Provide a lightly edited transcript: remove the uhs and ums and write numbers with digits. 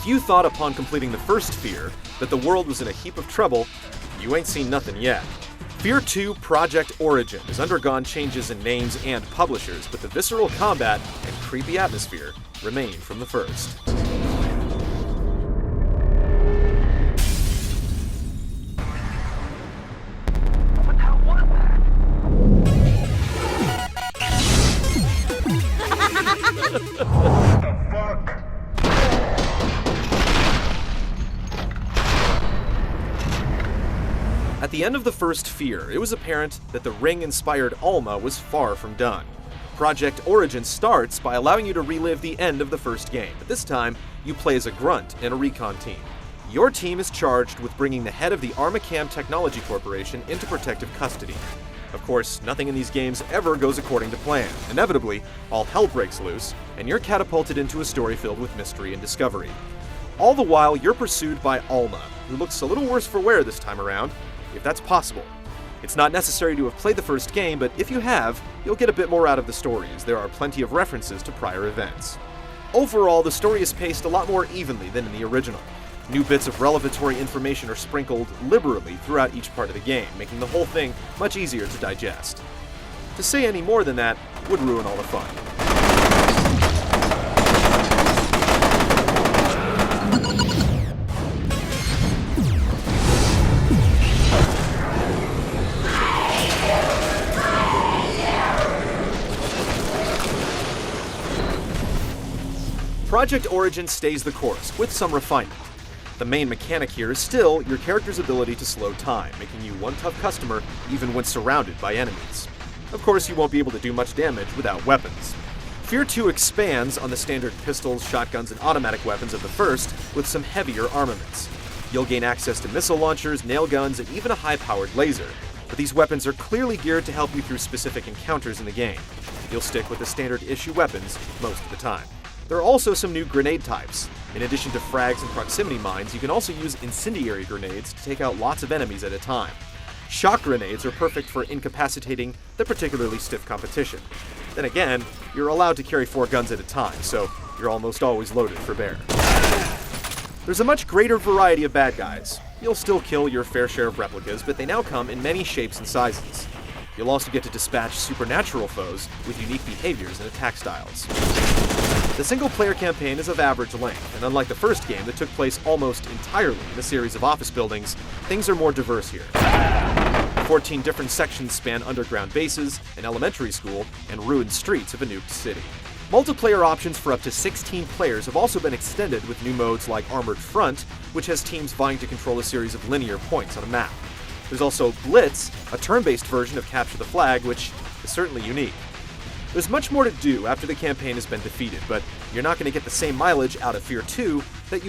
If you thought upon completing the first F.E.A.R. that the world was in a heap of trouble, you ain't seen nothing yet. F.E.A.R. 2 Project Origin has undergone changes in names and publishers, but the visceral combat and creepy atmosphere remain from the first. What the hell was that? What the fuck? At the end of the first F.E.A.R., it was apparent that the Ring-inspired Alma was far from done. Project Origin starts by allowing you to relive the end of the first game, but this time, you play as a grunt in a recon team. Your team is charged with bringing the head of the Armacam Technology Corporation into protective custody. Of course, nothing in these games ever goes according to plan. Inevitably, all hell breaks loose, and you're catapulted into a story filled with mystery and discovery. All the while, you're pursued by Alma, who looks a little worse for wear this time around, if that's possible. It's not necessary to have played the first game, but if you have, you'll get a bit more out of the story, as there are plenty of references to prior events. Overall, the story is paced a lot more evenly than in the original. New bits of revelatory information are sprinkled liberally throughout each part of the game, making the whole thing much easier to digest. To say any more than that would ruin all the fun. Project Origin stays the course, with some refinement. The main mechanic here is still your character's ability to slow time, making you one tough customer even when surrounded by enemies. Of course, you won't be able to do much damage without weapons. F.E.A.R. 2 expands on the standard pistols, shotguns, and automatic weapons of the first with some heavier armaments. You'll gain access to missile launchers, nail guns, and even a high-powered laser, but these weapons are clearly geared to help you through specific encounters in the game. You'll stick with the standard issue weapons most of the time. There are also some new grenade types. In addition to frags and proximity mines, you can also use incendiary grenades to take out lots of enemies at a time. Shock grenades are perfect for incapacitating the particularly stiff competition. Then again, you're allowed to carry 4 guns at a time, so you're almost always loaded for bear. There's a much greater variety of bad guys. You'll still kill your fair share of replicas, but they now come in many shapes and sizes. You'll also get to dispatch supernatural foes with unique behaviors and attack styles. The single-player campaign is of average length, and unlike the first game that took place almost entirely in a series of office buildings, things are more diverse here. 14 different sections span underground bases, an elementary school, and ruined streets of a nuked city. Multiplayer options for up to 16 players have also been extended with new modes like Armored Front, which has teams vying to control a series of linear points on a map. There's also Blitz, a turn-based version of Capture the Flag, which is certainly unique. There's much more to do after the campaign has been defeated, but you're not going to get the same mileage out of F.E.A.R. 2 that you